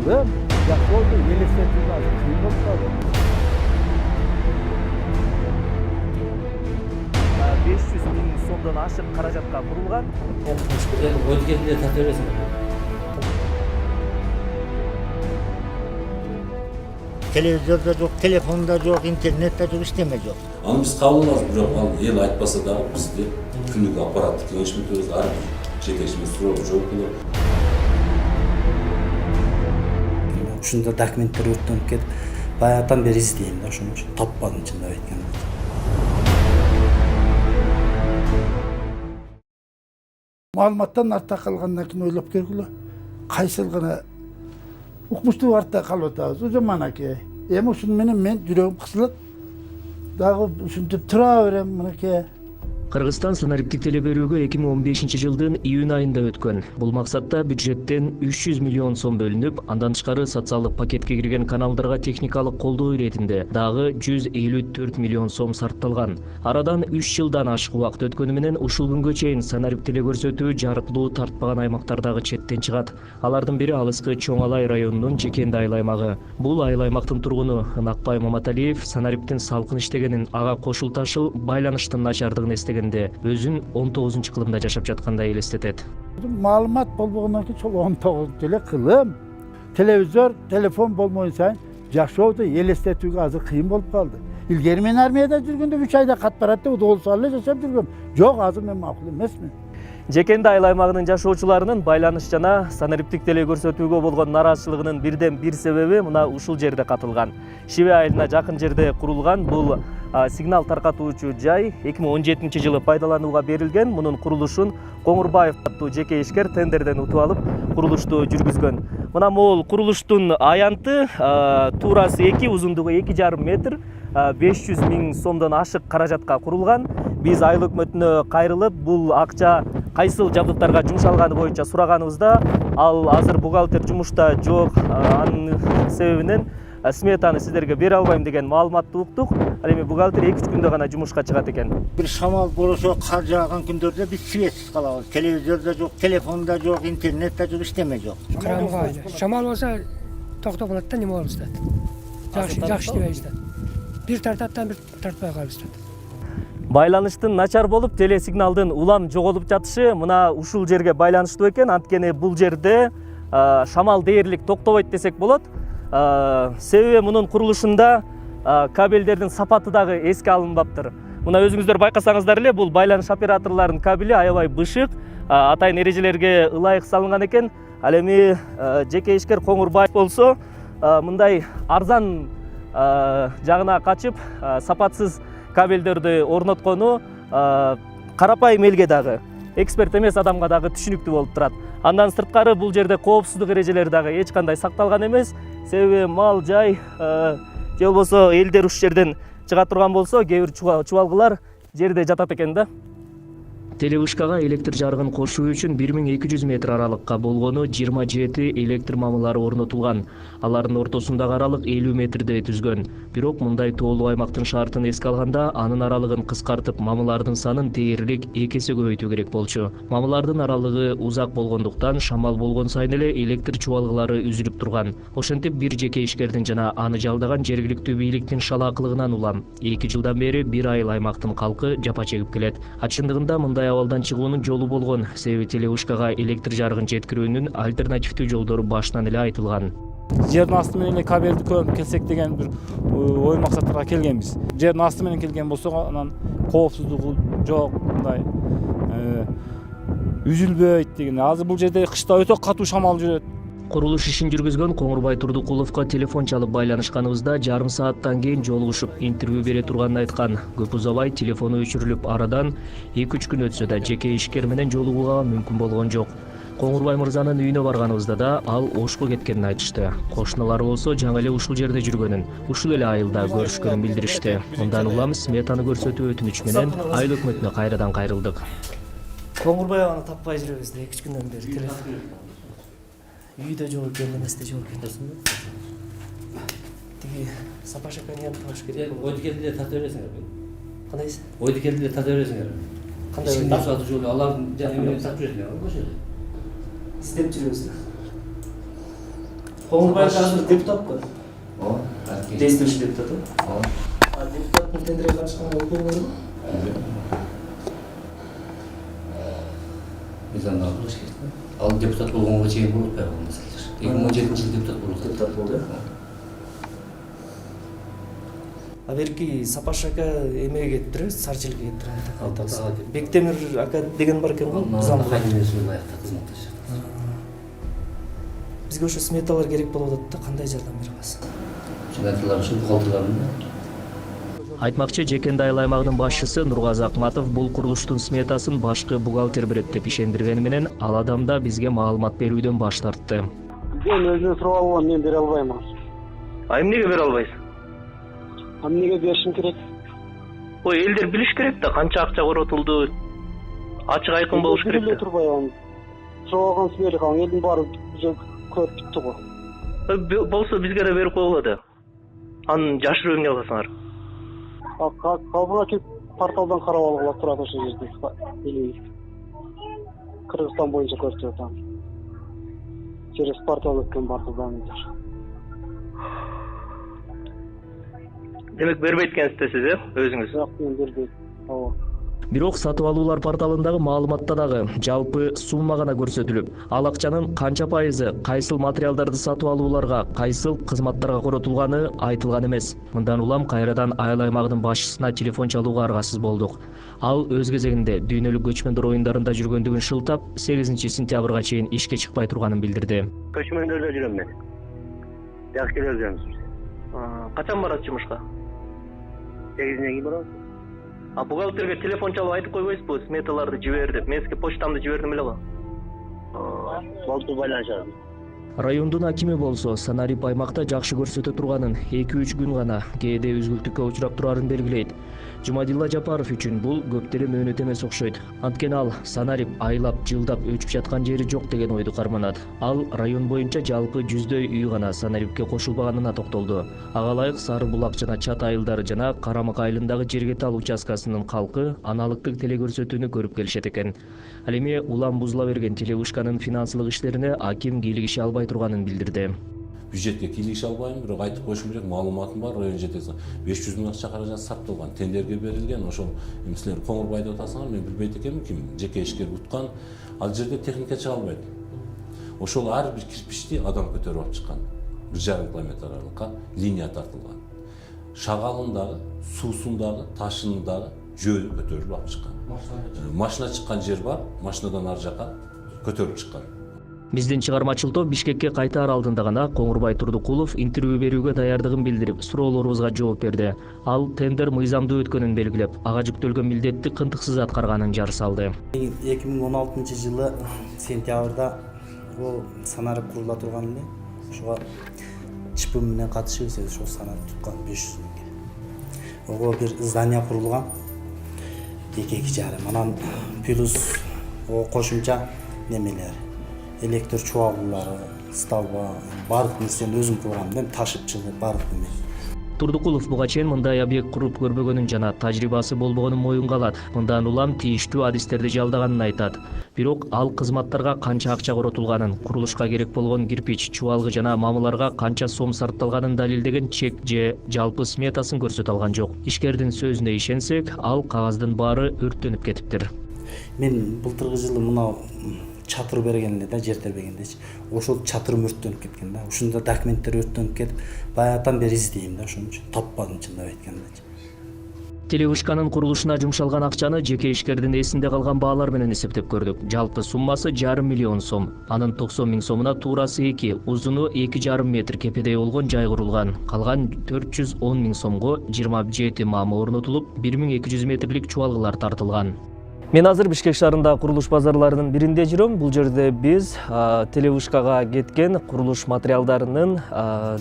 kıldım. Oldu, елестетүүгө азыр кыйын болуп калды. 500 миң сомдон ашык каражатка курулган. Өткенде тата бересиң. Телевизорда жоқ, телефонда жоқ, интернетте жоқ, иштеме жоқ. Аны биз кабыл алабыз, бирок ал эл айтпаса дагы бизде күндүк аппараттык кеңешмектерибиз ар бир жетекчибиз суроо жооп берет. Ушунда документтер өрттөнүп кетип, баягыдан бери издейм да, ошон үчүн таппадым чындап айтканда. Маалыматтан артта калгандан кийин ойлоп көргүлө. Кайсыл гана укмуштуу артта калып атабыз. Уже манакей. Эми ушун менен мен жүрөгүм кысылып, дагы ушинтип тура берем мынакей. Кыргызстан санариптик теле берүүгө 2015 жылдын июнь айында өткөн. Бул максатта бюджеттен 300 миллион сом бөлүнүп, андан тышкары социалдык пакетке кирген каналдарга техникалык колдоо иретинде дагы 154 миллион сом сарпталган. Арадан 3 жылдан ашык убакыт өткөнү менен ушул күнгө чейин санарип теле көрсөтүү жарыктуу тартпаган аймактардагы четтен чыгат. Алардын бири алыскы Чоң Алай районунун Жекенди айыл аймагы. Бул айыл аймактын тургуну Ынакбай Маматалиев санариптин салкын иштегенин, ага кошулташыл байланыштын начардыгын эстеген өзүн 19-кылымда жашап жатканда элестетет. Маалымат болбогондон кийин сол 19 эле кылым. Телевизор, телефон болмойн сайын жашоодо элестетүүгө азыр кыйын болуп калды. Илгери мен армияда жүргөндө 3 айда кат баратты, удолсу эле жашап жүргөм. Жок, азыр мен макул эмесмин. Жекенди айыл аймагынын жашоочуларынын байланыш жана санариптик теле көрсөтүүгө болгон нааразычылыгынын бирден бир себеби мына ушул жерде катылган. Шибе айылына жакын жерде курулган бул сигнал таркатуучу жай 2017 жылы пайдаланууга берилген. Мунун курулушун Коңурбаев аттуу жеке ишкер тендерден утуп алып, курулушту жүргүзгөн. Мына могул курулуштун аянты туурасы 2, узундугу 2,5 метр, 500 миң сомдон ашык каражатка курулган. Биз айыл өкмөтүнө кайрылып, бул акча кайсыл жабдыктарга жумшалганы боюнча сураганыбызда, ал азыр бухгалтер жумушта жок, анын себебинен сметаны сиздерге бере албайм деген маалыматты уктук. Ал эми бухгалтер 2-3 күндө гана жумушка чыгат экен. Бир шамал болсо, кар жааган күндөрдө биз светсиз калабыз. Телевизорда жок, телефонда жок, интернетте жок, иштеме жок. Кырамга шамал болсо токтоп калат да, неме болуп жатат. Жакшы иштебей жатат. Бир тартаттан бир тартпай калып жатат. Байланыштын начар болуп, телесигналдын улам жоголуп жатышы мына ушул жерге байланыштуу экен. Анткени бул жерде шамал дээрлик токтобойт десек болот. Себеби мунун курулушунда кабелдердин сапаты дагы эске алынбаптыр. Мына өзүңүздөр байкасаңыздар эле, бул байланыш операторлорунун кабели аябай бышык, атайын эрежелерге ылайык салынган экен. Ал эми жеке ишкер Коңурбаев болсо мындай арзан жагына качып, сапатсыз кабелдерди орноткону карапайым элге дагы, эксперт эмес адамга дагы түшүнүктүү болуп турат. Андан сырткары бул жерде коопсуздук эрежелери дагы эч кандай сакталган эмес. Себеби мал жай же болбосо элдер ушул жерден чыга турган болсо, кээ бир чубалгылар жерде жатат экен да. Телевышкага электр жарыгын кошуу үчүн 1200 метр аралыкка болгону 27 электр мамылары орнотулган. Алардын ортосундагы аралык 50 метрде түзгөн. Бирок мындай тоолуу аймактын шартын эске алганда, анын аралыгын кыскартып, мамылардын санын дээрлик 2 эсе көбөйтүү керек болчу. Мамылардын аралыгы узак болгондуктан шамал болгон сайын эле электр чубалгылары үзүлүп турган. Ошентип бир жеке ишкердин жана аны жалдаган жергиликтүү бийликтин шалаакылыгынан улам 2 жылдан бери бир айыл аймактын калкы жапа чегип келет. Ачындыгында мындай абалдан чыгуунун жолу болгон. Себеби телевышкага электр жарыгын жеткирүүнүн альтернативдүү жолдору башынан эле айтылган. Жердин асты менен эле кабелди көмүп келсек деген бир ой максаттарга келгенбиз. Жердин асты менен келген болсо, анан коопсуздугу жок, мындай үзүлбөйт деген. Азыр бул жерде кышта өтө катуу шамал жүрөт. Курулуш ишин жүргүзгөн Коңурбай Турдукуловго телефон чалып байланышканыбызда жарым сааттан кийин жолугушуп интервью бере турганын айткан. Көп узабай телефону өчүрүлүп, арадан 2-3 күн өтсө да жеке ишкер менен жолугууга мүмкүн болгон жок. Коңурбай мырзанын үйүнө барганыбызда да ал ошко кеткенин айтышты. Кошуналары болсо жаңы эле ушул жерде жүргөнүн, ушул эле айылда көрүшкөнүн билдиришти. Мындан улам сметаны көрсөтүү өтүнүч менен айыл өкмөтүнө кайрадан кайрылдык. Коңурбай аны таппай жүрөбүз да 2 күндөн бери. Үйдө жок экен, эместе жок экен. Тиги сапашаканы янтып алыш керек. Ойду келди тата бересиңер. Кандайсыз? Ойду келди тата бересиңер. Кандай тапсыруу жолу алардын жана тапсырып бересиңер. издеп жүрөбүз. Коңурбай азыр депутатпы? Ооба. Действующий депутат. А депутаттын тендерге катышканга өкмөт болду? Биз аны алыш керек. Ал депутат болгонго чейин болуп калган маселелер. 2017-жылы депутат болду. Депутат болду. А берки Сапаш ака эмеге кетиптир, Сарчиликке кетиптир. Айтабыз. Бектемир ака деген бар экен го. Зам кайнысы баягы кызматташат. Бизге ошо сметалар керек болуп атат да, кандай жардам бере аласыз? Сметалар ушул бухгалтерлардын Айтмакчы Жекенди айыл аймагынын башчысы Нургазы Акматов бул курулуштун сметасын башкы бухгалтер берет деп ишендиргени менен ал адам да бизге маалымат берүүдөн баш тартты. Мен өзүнө сурап алгам, мен бере албайм. А эмнеге бере албайсыз? Эмнеге беришим керек? Ой, элдер билиш керек да, канча акча коротулду. Ачык айкын болуш керек да. Турбай анын. Сурап алган сибери калган, элдин баары көрүп бүттү го. Болсо бизге да берип койгула да. Анын жашырып эмне кыласыңар? Калбыга келип порталдан карап алгыла турат ошол жерде. Кыргызстан боюнча көрсөтүп атам. Через портал өткөн бардык даныйдар. Демек бербейт экенсиз сиз, өзүңүз? Жок, мен бербейм. Ооба. Бирок сатып алуулар порталындагы маалыматта дагы жалпы сумма гана көрсөтүлүп, ал акчанын канча пайызы кайсыл материалдарды сатып алууларга, кайсыл кызматтарга коротулганы айтылган эмес. Мындан улам кайрадан айыл аймагынын башчысына телефон чалууга аргасыз болдук. Ал өз кезегинде дүйнөлүк көчмөндөр оюндарында жүргөндүгүн шылтап, 8-сентябрга чейин ишке чыкпай турганын билдирди. Көчмөндөрдө жүрөм мен. Жакшы келе жүрөмүз. Качан барат жумушка? 8-ден кийин барабыз. А бухгалтерге телефон чалып айтып койбойсузбу, сметаларды жибер деп. Мен сизге почтамды жибердим эле го. Болду, байланышабыз. Райондун акими болсо Санарип аймакта жакшы көрсөтө турганын 2-3 күн гана кээде үзгүлтүккө учурап турарын белгилейт. Жумадилла Жапаров үчүн бул көптөрү мөөнөт эмес окшойт. Анткени ал Санарип айлап, жылдап өчүп жаткан жери жок деген ойду карманат. Ал район боюнча жалпы 100дөй үй гана Санарипке кошулбаганына токтолду. Ага ылайык Сары Булак жана Чат айылдары жана Карамак айылындагы жерге тал участкасынын калкы аналыктык телекөрсөтүүнү көрүп келишет экен. Ал эми улам бузула берген телевышканын финансылык иштерине аким кийлигише албай турганын билдирди. Бюджетке кийлигише албайм, бирок айтып коюшум керек, маалыматым бар, район жетеси 500 000 акча каражат сарпталган, тендерге берилген. Ошол силер Коңурбай деп атасыңар, мен билбейт экенмин, ким жеке ишкер уткан. Ал жерде техника чыга албайт. Ошол ар бир кирпичти адам көтөрүп алып чыккан. 1,5 километр аралыкка линия тартылган. Шагалындагы, суусундагы, ташындагы жөө көтөрүлүп алып чыккан. Машина чыккан жер бар, машинадан ар жака көтөрүп чыккан. Биздин чыгармачыл топ Бишкекке кайтаар алдында гана Коңурбай Турдукулов интервью берүүгө даярдыгын билдирип, суроолорубузга жооп берди. Ал тендер мыйзамдуу өткөнүн белгилеп, ага жүктөлгөн милдетти кынтыксыз аткарганын жар салды. 2016-жылы сентябрда бул Санарип курула турган эле. Ошого ЧП менен катышып ошол Санарип туткан 500 000. Ого бир здание курулган. 2,5. Анан плюс кошумча немелер. Электр чубалуулары, столба, бардык нерсени өзүм кылгам, мен ташып чыгып бардык неме. Турдукулов буга чейин мындай объект куруп көрбөгөнүн жана тажрыйбасы болбогонун моюнга алат. Мындан улам тийиштүү адистерди жалдаганын айтат. Бирок ал кызматтарга канча акча коротулганын, курулушка керек болгон кирпич, чубалгы жана мамыларга канча сом сарпталганын далилдеген чек же жалпы сметасын көрсөтө алган жок. Ишкердин сөзүнө ишенсек, ал кагаздын баары өрттөнүп кетиптир. Мен былтыркы жылы мына чатыр берген эле да, жер тербегендечи. Ошол чатырым өрттөнүп кеткен да. Ушунда документтер өрттөнүп кетип, баягыдан бери издейм да, ошон үчүн таппадым чындап айтканда. Телевышканын курулушуна жумшалган акчаны жеке ишкердин эсинде калган баалар менен эсептеп көрдүк. Жалпы суммасы 5,5 миллион сом. Анын 90 000 сомуна туурасы 2, узуну 2,5 метр кепедей болгон жай курулган. Калган 410 000 сомго 27 мама орнотулуп, 1200 метрлик чубалгылар тартылган. Мен азыр Бишкек шаарында курулуш базарларынын биринде жүрөм. Бул жерде биз телевышкага кеткен курулуш материалдарынын,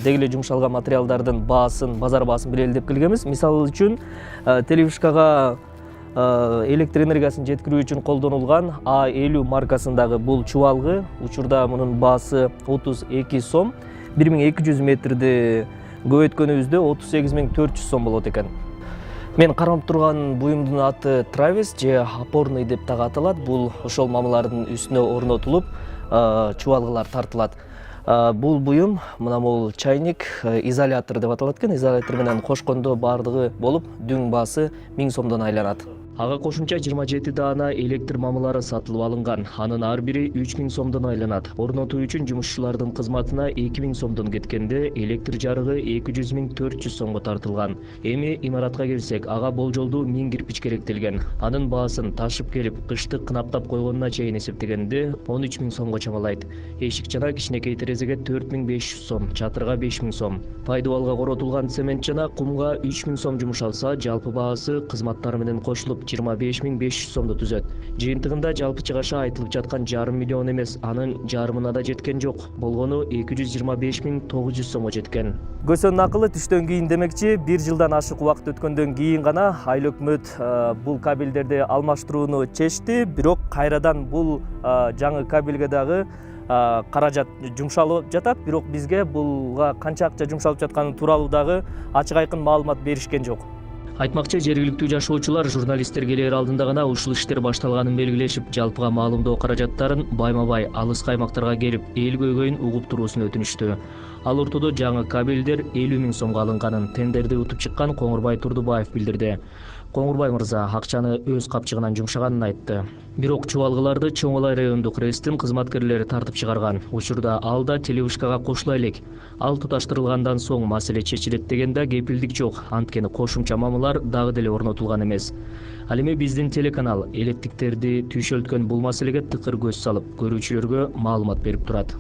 деги эле жумшалган материалдардын баасын, базар баасын билели деп келгенбиз. Мисалы үчүн телевышкага электр энергиясын жеткирүү үчүн колдонулган А50 маркасындагы бул чубалгы, учурда мунун баасы 32 сом, 1200 метрди көбөйткөнүбүздө 38 400 сом болот экен. Мен карап турган буюмдун аты Травис же опорный деп дагы аталат. Бул ошол мамылардын үстүнө орнотулуп, чубалгылар тартылат. Бул буюм мына могул чайник изолятор деп аталат экен. Изолятор менен кошкондо баардыгы болуп дүң баасы 1000 сомдон айланат. Ага кошумча 27 даана электр мамылары сатылып алынган. Анын ар бири 3000 сомдон айланат. Орнотуу үчүн жумушчулардын кызматына 2000 сомдон кеткенде, электр жарыгы 200 000 400 сомго тартылган. Эми имаратка келсек, ага болжолдуу 1000 кирпич керектелген. Анын баасын ташып келип, кышты кынаптап койгонуна чейин эсептегенде 13 000 сомго чамалайт. Эшик жана кичинекей терезеге 4500 сом, чатырга 5000 сом. Пайдубалга коротулган цемент жана кумга 3000 сом жумшалса, жалпы баасы кызматтары менен кошулуп 25 500 сомду түзөт. Жыйынтыгында жалпы чыгаша айтылып жаткан 500 миллион эмес, анын жарымына да жеткен жок. Болгону 225 900 сомго жеткен. Көсөнүн акылы түштөн кийин демекчи, 1 жылдан ашык убакыт өткөндөн кийин гана Айыл өкмөт бул кабелдерди алмаштырууну чечти, бирок кайрадан бул жаңы кабелге дагы каражат жумшалып жатат, бирок бизге булга канча акча жумшалып жатканы тууралуу дагы ачык айкын маалымат беришкен жок. Айтмакчы, жергиликтүү жашоочулар журналисттер келер алдында гана ушул иштер башталганын белгилешип, жалпыга маалымдоо каражаттарын байма-бай алыскы аймактарга келип, эл көйгөйүн угуп туруусун өтүнүштү. Ал ортодо жаңы кабелдер 50 000 сомго алынганын тендерди утуп чыккан Коңурбай Турдубаев билдирди. Коңурбай мырза акчаны өз капчыгынан жумшаганын айтты. Бирок чубалгыларды Чоң Алай райондук РЭСТин кызматкерлери тартып чыгарган. Учурда ал да телевышкага кошула элек. Ал туташтырылгандан соң маселе чечилет деген да кепилдик жок. Анткени кошумча мамылар дагы деле орнотулган эмес. Ал эми биздин телеканал электиктерди түйшөлткөн бул маселеге тыкыр көз салып, көрүүчүлөргө маалымат берип турат.